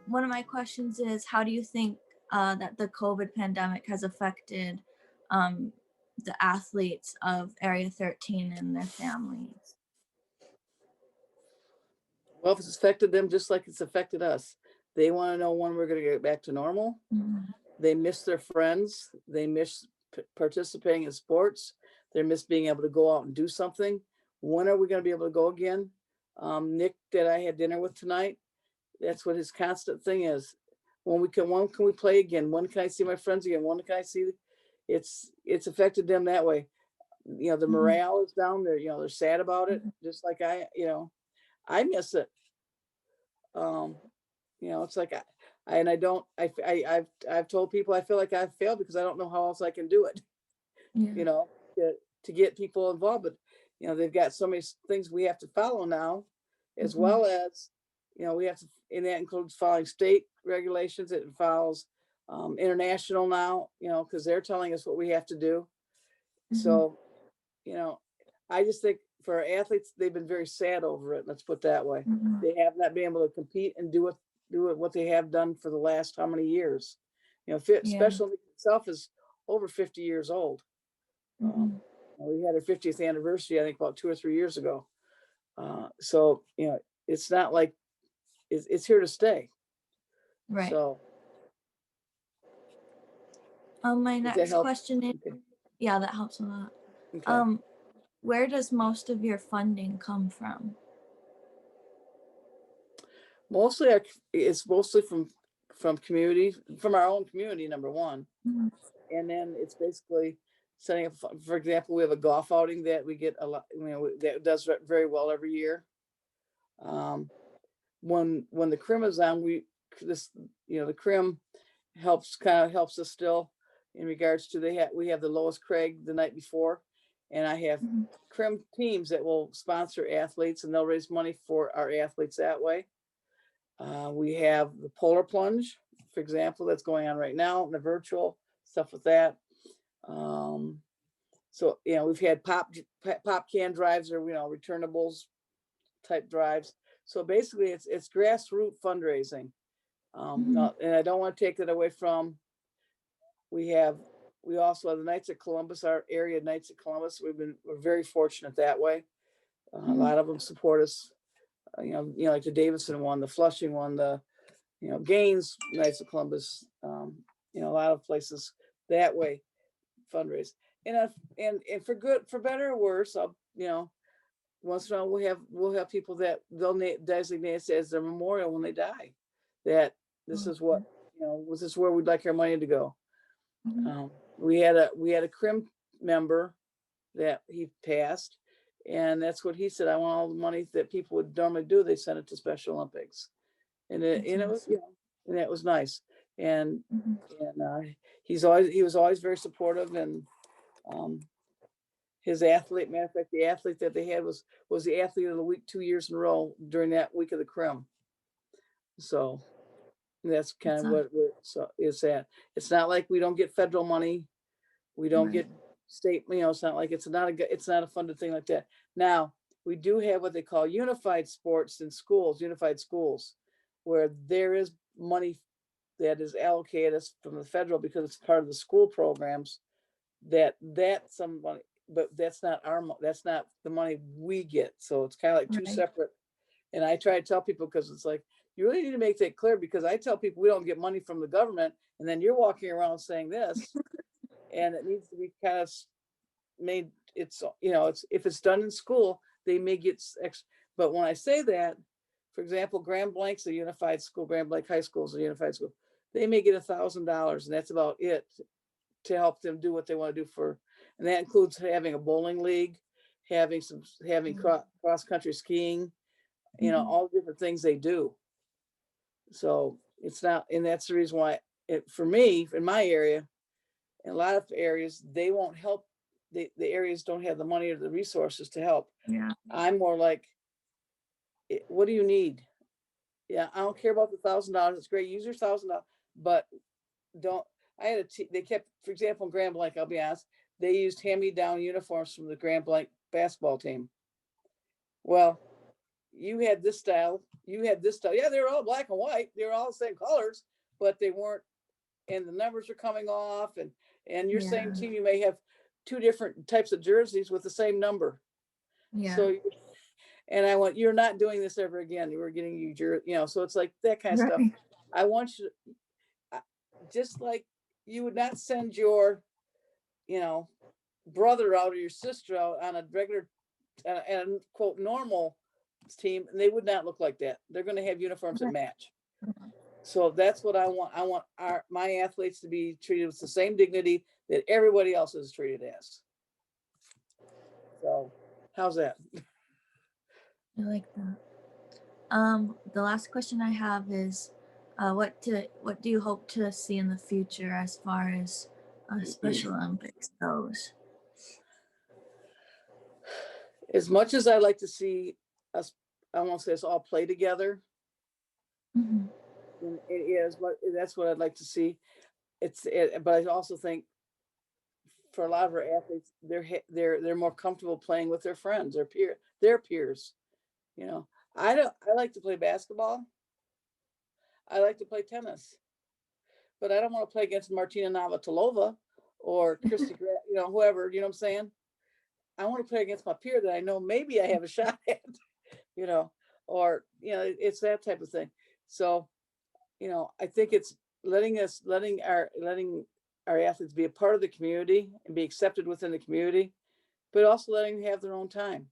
one of my questions is, how do you think that the COVID pandemic has affected um, the athletes of Area 13 and their families? Well, if it's affected them just like it's affected us, they want to know when we're going to get back to normal. Mhm. They miss their friends. They miss participating in sports. They miss being able to go out and do something. When are we going to be able to go again? Nick, that I had dinner with tonight, that's what his constant thing is. When can we play again? When can I see my friends again? When can I see? It's affected them that way. The Mhm. morale is down there. They're sad about it, Mhm. just like I miss it. Um, it's like and I don't, I've told people I feel like I've failed because I don't know how else I can do it, Yeah. you know, to get people involved. But, they've got so many things we have to follow now, as Mhm. well as, we have to, and that includes following state regulations. It follows international now, because they're telling us what we have to do. Mhm. So, you know, I just think for our athletes, they've been very sad over it. Let's put it that way. Mhm. They have not been able to compete and do what they have done for the last how many years. Yeah. Special Olympics itself is over 50 years old. Um, Mhm. we had our 50th anniversary, I think, about 2 or 3 years ago. So it's not like it's here to stay. Right. So My does that next help? question is, Okay. yeah, that helps a lot. Okay. Um, where does most of your funding come from? Mostly, it's mostly from community, from our own community. Number one. Mhm. And then it's basically setting up. For example, we have a golf outing that we get a lot. That does very well every year. Um, when the crim is on, this the crim helps us still in regards to we have the Lois Craig the night before, and I have Mhm. crim teams that will sponsor athletes and they'll raise money for our athletes that way. We have the polar plunge, for example, that's going on right now, and the virtual stuff with that. Um, so we've had pop can drives, or returnables type drives. So basically, it's grassroots fundraising. Mhm. And I don't want to take that away from. We have we also have the Knights of Columbus, our area Knights of Columbus. We're very fortunate that way. A Mhm. lot of them support us. Like the Davidson one, the Flushing one, the Gaines Knights of Columbus. A lot of places that way fundraise. And for better or worse, I'll once in a while we'll have people that they'll designate as their memorial when they die. That this is what Okay. this is where we'd like our money to go. Mhm. We had a crim member that he passed, and that's what he said. I want all the money that people would normally do. They sent it to Special Olympics, and it That's and it was awesome. and that was nice. And Mhm. and he was always very supportive. And um, his athlete, matter of fact, the athlete that they had was the athlete of the week 2 years in a row during that week of the crim. So that's kind That's of awesome. what it's at. It's not like we don't get federal money. We don't Right. get state. It's not like it's not a funded thing like that. Now we do have what they call unified sports in schools, unified schools, where there is money that is allocated from the federal because it's part of the school programs. That some money, but that's not the money we get. So it's kind of like two Right. separate. And I try to tell people, because it's like, you really need to make that clear, because I tell people we don't get money from the government, and then you're walking around saying this, and it needs to be kind of made. It's if it's done in school, they may get extra. But when I say that, for example, Grand Blank's a unified school. Grand Blanc High School is a unified school. They may get $1,000, and that's about it to help them do what they want to do and that includes having a bowling league, having cross country skiing, Mhm. all the different things they do. So it's not, and that's the reason why for me, in my area, in a lot of areas, they won't help. The areas don't have the money or the resources to help. Yeah. I'm more like, what do you need? Yeah, I don't care about the $1,000. It's great. Use your $1,000, but don't. They kept, for example, in Grand Blanc. I'll be honest. They used hand-me-down uniforms from the Grand Blanc basketball team. Well, you had this style, you had this style. Yeah, they were all black and white. They were all the same colors, but they weren't, and the numbers are coming off, and your same Yeah. team, you may have two different types of jerseys with the same number. Yeah. So, and I want, you're not doing this ever again. You were getting you know, so it's like that kind of stuff. Right. I want you to, just like you would not send your, you know, brother out or your sister out on a regular and quote normal team, and they would not look like that. They're going to have uniforms that Right. match. So that's what I want. I want my athletes to be treated with the same dignity that everybody else is treated as. So how's that? I like that. The last question I have is, what do you hope to see in the future as far as Special Olympics goes? As much as I like to see us, I won't say us all play together, Hmm. and it is what that's what I'd like to see. But I also think for a lot of our athletes, they're more comfortable playing with their friends, their peers. You know, I don't. I like to play basketball. I like to play tennis, but I don't want to play against Martina Navratilova or you know, whoever. You know what I'm saying? I want to play against my peer that I know maybe I have a shot at. You know, or you know, it's that type of thing. So, you know, I think it's letting our athletes be a part of the community and be accepted within the community, but also letting them have their own time.